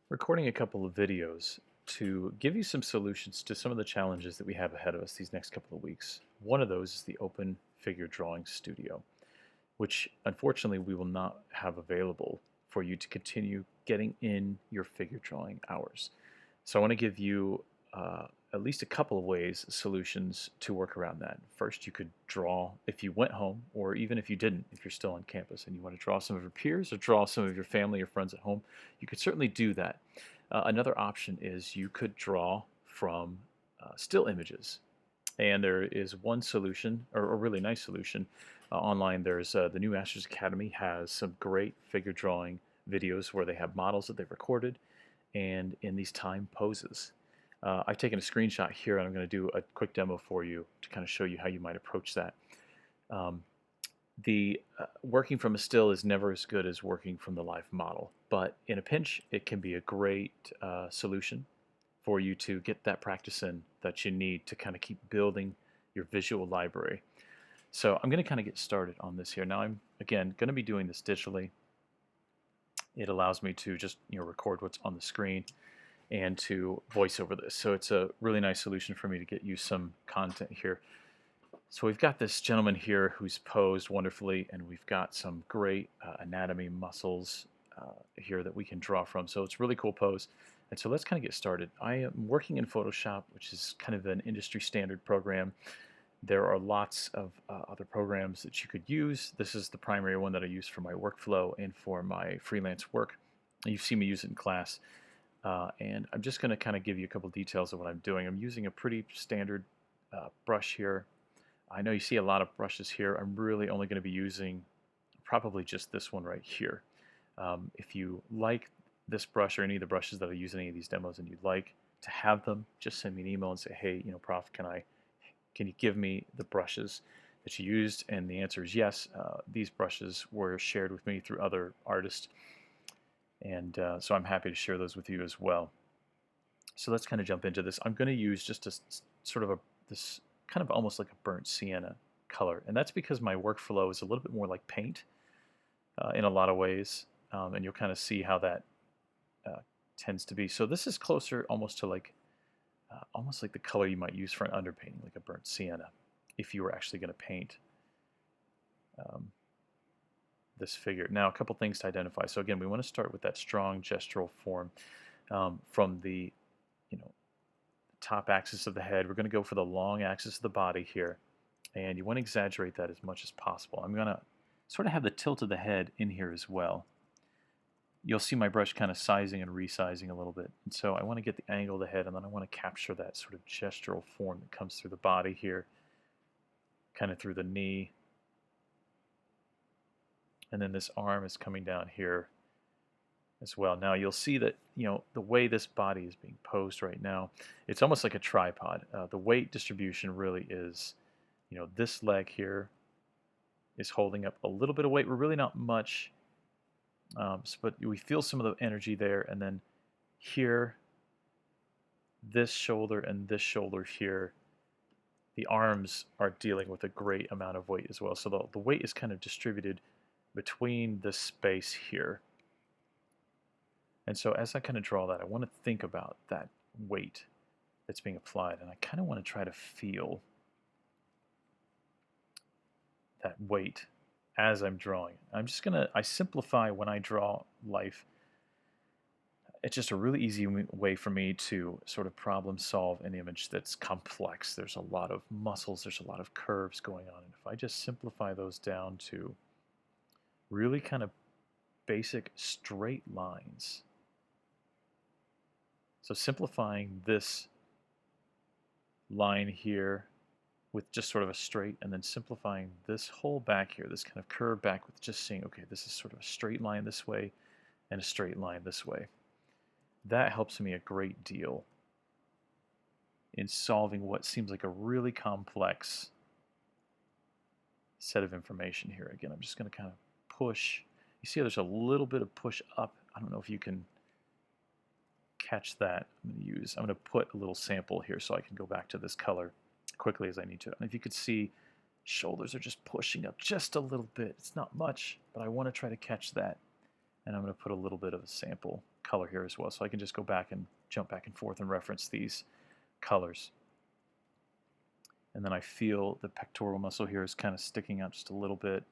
recording a couple of videos to give you some solutions to some of the challenges that we have ahead of us these next couple of weeks. One of those is the Open Figure Drawing Studio, which unfortunately we will not have available for you to continue getting in your figure drawing hours. So I want to give you at least a couple of ways, solutions to work around that. First, you could draw if you went home, or even if you didn't, if you're still on campus and you want to draw some of your peers or draw some of your family or friends at home, you could certainly do that. Another option is you could draw from still images. And there is one solution, or a really nice solution, online. There's the New Masters Academy has some great figure drawing videos where they have models that they've recorded and in these time poses. I've taken a screenshot here and I'm going to do a quick demo for you to kind of show you how you might approach that. Um, the working from a still is never as good as working from the live model, but in a pinch it can be a great solution for you to get that practice in that you need to kind of keep building your visual library. So I'm going to kind of get started on this here. Now I'm again going to be doing this digitally. It allows me to just record what's on the screen and to voice over this. So it's a really nice solution for me to get you some content here. So we've got this gentleman here who's posed wonderfully, and we've got some great anatomy muscles here that we can draw from. So it's a really cool pose. And so let's kind of get started. I am working in Photoshop, which is kind of an industry standard program. There are lots of other programs that you could use. This is the primary one that I use for my workflow and for my freelance work. You've seen me use it in class. And I'm just going to kind of give you a couple details of what I'm doing. I'm using a pretty standard brush here. I know you see a lot of brushes here. I'm really only going to be using probably just this one right here. If you like this brush or any of the brushes that I use in any of these demos and you'd like to have them, just send me an email and say, hey, Prof, can you give me the brushes that you used? And the answer is yes. These brushes were shared with me through other artists. And so I'm happy to share those with you as well. So let's kind of jump into this. I'm going to use just a sort of this kind of almost like a burnt sienna color. And that's because my workflow is a little bit more like paint in a lot of ways. And you'll kind of see how that tends to be. So this is closer almost like the color you might use for an underpainting, like a burnt sienna, if you were actually going to paint this figure. Now, a couple things to identify. So again, we want to start with that strong gestural form from the top axis of the head. We're going to go for the long axis of the body here, and you want to exaggerate that as much as possible. I'm going to sort of have the tilt of the head in here as well. You'll see my brush kind of sizing and resizing a little bit. And so I want to get the angle of the head, and then I want to capture that sort of gestural form that comes through the body here, kind of through the knee. And then this arm is coming down here as well. Now you'll see that the way this body is being posed right now, it's almost like a tripod. The weight distribution really is, this leg here is holding up a little bit of weight. We're really not much. But we feel some of the energy there, and then here, this shoulder and this shoulder here, the arms are dealing with a great amount of weight as well. So the weight is kind of distributed between this space here. And so as I kind of draw that, I want to think about that weight that's being applied, and I kind of want to try to feel that weight as I'm drawing. I simplify when I draw life. It's just a really easy way for me to sort of problem solve an image that's complex. There's a lot of muscles, there's a lot of curves going on. And if I just simplify those down to really kind of basic straight lines. So simplifying this line here with just sort of a straight, and then simplifying this whole back here, this kind of curve back with just saying, okay, this is sort of a straight line this way and a straight line this way. That helps me a great deal in solving what seems like a really complex set of information here. Again, I'm just going to kind of push. You see how there's a little bit of push up. I don't know if you can catch that. I'm going to put a little sample here so I can go back to this color quickly as I need to. And if you could see, shoulders are just pushing up just a little bit. It's not much, but I want to try to catch that. And I'm going to put a little bit of a sample color here as well, so I can just go back and jump back and forth and reference these colors. And then I feel the pectoral muscle here is kind of sticking out just a little bit,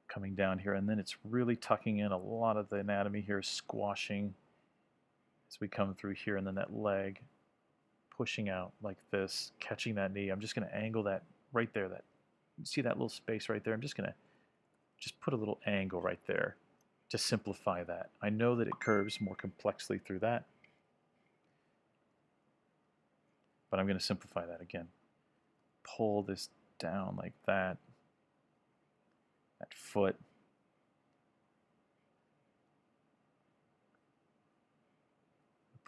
coming down here, and then it's really tucking in. A lot of the anatomy here is squashing as we come through here, and then that leg pushing out like this, catching that knee. I'm just going to angle that right there. That, you see that little space right there? I'm just going to just put a little angle right there to simplify that. I know that it curves more complexly through that, but I'm going to simplify that again. Pull this down like that. That foot.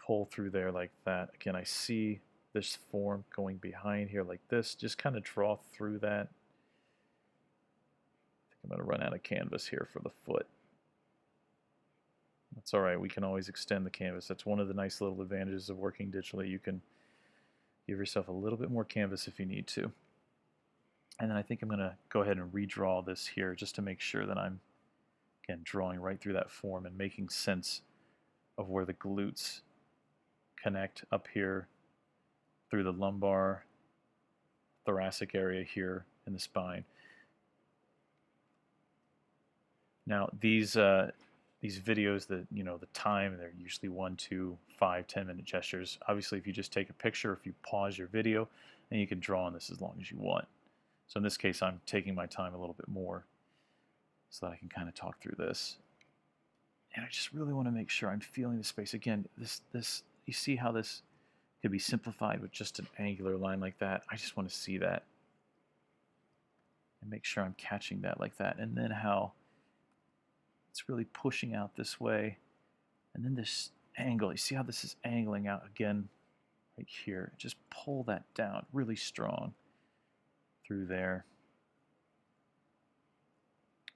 Pull through there like that. Again, I see this form going behind here like this. Just kind of draw through that. I think I'm going to run out of canvas here for the foot. That's all right. We can always extend the canvas. That's one of the nice little advantages of working digitally. You can give yourself a little bit more canvas if you need to. And then I think I'm going to go ahead and redraw this here just to make sure that I'm, again, drawing right through that form and making sense of where the glutes connect up here through the lumbar, thoracic area here in the spine. Now these videos, the time, they're usually 1, 2, 5, 10-minute gestures. Obviously, if you just take a picture, if you pause your video, then you can draw on this as long as you want. So in this case, I'm taking my time a little bit more so that I can kind of talk through this. And I just really want to make sure I'm feeling the space. Again, this you see how this could be simplified with just an angular line like that. I just want to see that and make sure I'm catching that like that. And then how it's really pushing out this way. And then this angle, you see how this is angling out again right here. Just pull that down really strong through there.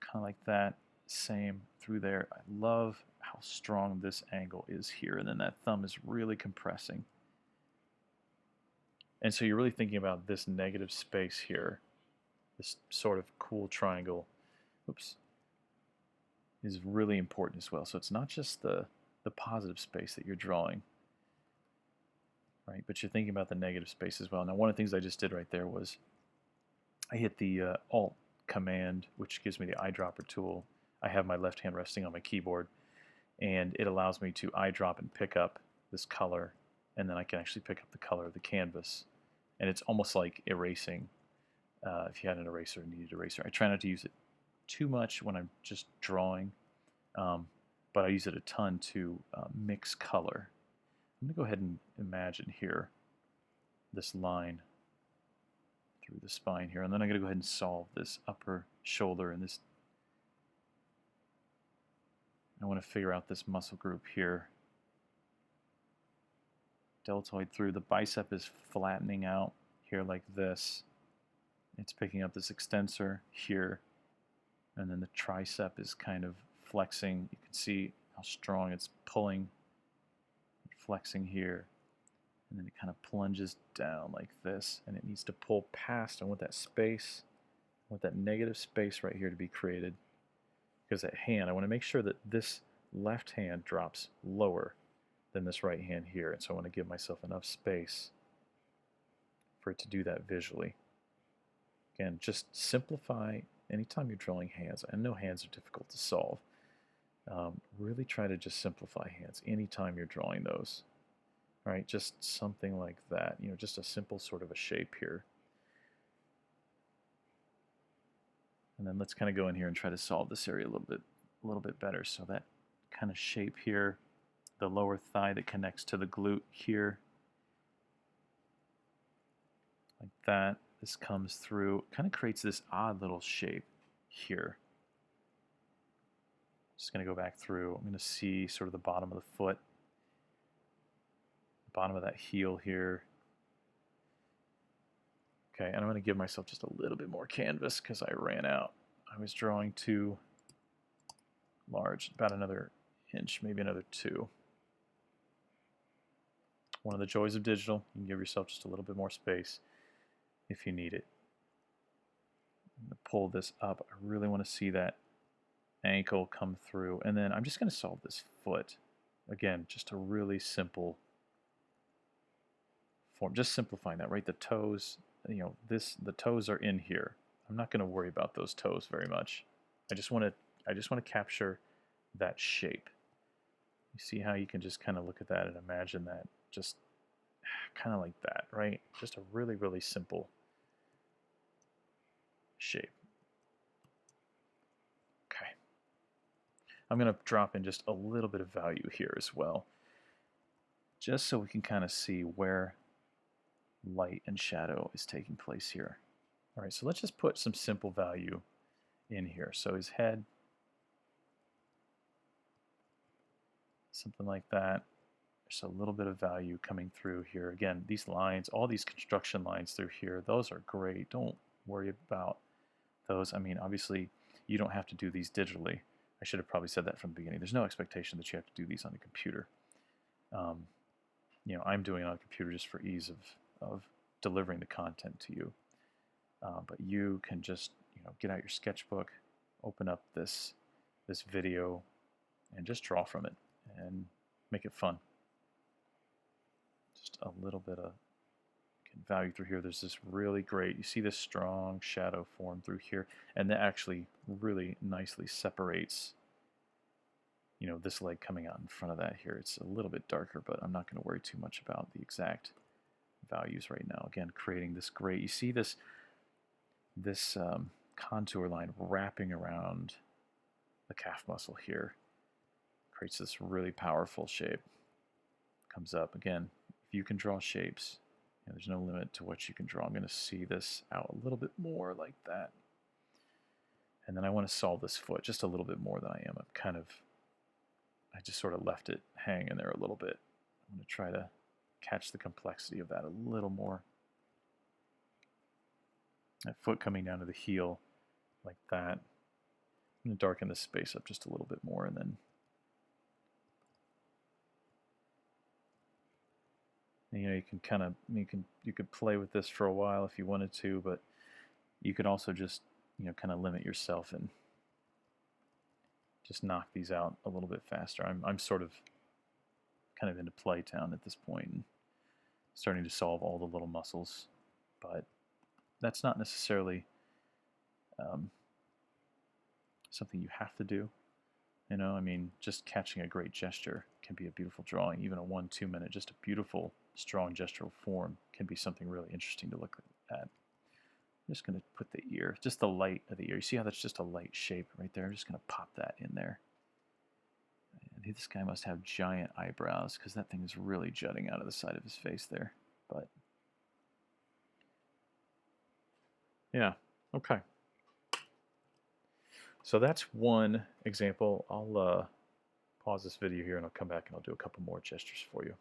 Kind of like that. Same through there. I love how strong this angle is here. And then that thumb is really compressing. And so you're really thinking about this negative space here, this sort of cool triangle, oops, is really important as well. So it's not just the positive space that you're drawing, right? But you're thinking about the negative space as well. Now, one of the things I just did right there was I hit the Alt command, which gives me the eyedropper tool. I have my left hand resting on my keyboard, and it allows me to eyedrop and pick up this color, and then I can actually pick up the color of the canvas. And it's almost like erasing, if you had an eraser and needed an eraser. I try not to use it too much when I'm just drawing, but I use it a ton to mix color. I'm going to go ahead and imagine here this line through the spine here, and then I'm going to go ahead and solve this upper shoulder and this. I want to figure out this muscle group here. Deltoid through. The bicep is flattening out here like this. It's picking up this extensor here, and then the tricep is kind of flexing. You can see how strong it's pulling, flexing here, and then it kind of plunges down like this, and it needs to pull past. I want that space, I want that negative space right here to be created, because that hand, I want to make sure that this left hand drops lower than this right hand here, and so I want to give myself enough space for it to do that visually. Again, just simplify anytime you're drawing hands. I know hands are difficult to solve. Really try to just simplify hands anytime you're drawing those. All right, just something like that, just a simple sort of a shape here. And then let's kind of go in here and try to solve this area a little bit better. So that kind of shape here, the lower thigh that connects to the glute here, like that. This comes through, kind of creates this odd little shape here. Just going to go back through. I'm going to see sort of the bottom of the foot, bottom of that heel here. Okay, and I'm going to give myself just a little bit more canvas because I ran out. I was drawing too large, about another inch, maybe another 2. One of the joys of digital, you can give yourself just a little bit more space if you need it. I'm going to pull this up. I really want to see that ankle come through, and then I'm just going to solve this foot. Again, just a really simple form, just simplifying that, right? The toes, the toes are in here. I'm not going to worry about those toes very much. I just want to capture that shape. You see how you can just kind of look at that and imagine that just kind of like that, right? Just a really, really simple shape. Okay. I'm going to drop in just a little bit of value here as well, just so we can kind of see where light and shadow is taking place here. All right, so let's just put some simple value in here. So his head, something like that. There's a little bit of value coming through here. Again, these lines, all these construction lines through here, those are great. Don't worry about those. I mean, obviously, you don't have to do these digitally. I should have probably said that from the beginning. There's no expectation that you have to do these on a computer. I'm doing it on a computer just for ease of delivering the content to you. But you can just get out your sketchbook, open up this video, and just draw from it and make it fun. Just a little bit of value through here. There's this really great, you see this strong shadow form through here, and that actually really nicely separates this leg coming out in front of that here. It's a little bit darker, but I'm not going to worry too much about the exact values right now. Again, creating this great, you see this contour line wrapping around the calf muscle here. Creates this really powerful shape. Comes up. Again, if you can draw shapes, there's no limit to what you can draw. I'm going to see this out a little bit more like that. And then I want to solve this foot just a little bit more than I am. I just sort of left it hanging there a little bit. I'm going to try to catch the complexity of that a little more. That foot coming down to the heel like that. I'm going to darken this space up just a little bit more, and then you can kind of you could play with this for a while if you wanted to, but you could also just kind of limit yourself and just knock these out a little bit faster. I'm sort of kind of into Playtown at this point and starting to solve all the little muscles, but that's not necessarily something you have to do. I mean, just catching a great gesture can be a beautiful drawing. Even a 1-2 minute, just a beautiful, strong gestural form can be something really interesting to look at. I'm just going to put the ear, just the light of the ear. You see how that's just a light shape right there? I'm just going to pop that in there. And this guy must have giant eyebrows because that thing is really jutting out of the side of his face there. But yeah, okay. So that's one example. I'll pause this video here and I'll come back and I'll do a couple more gestures for you.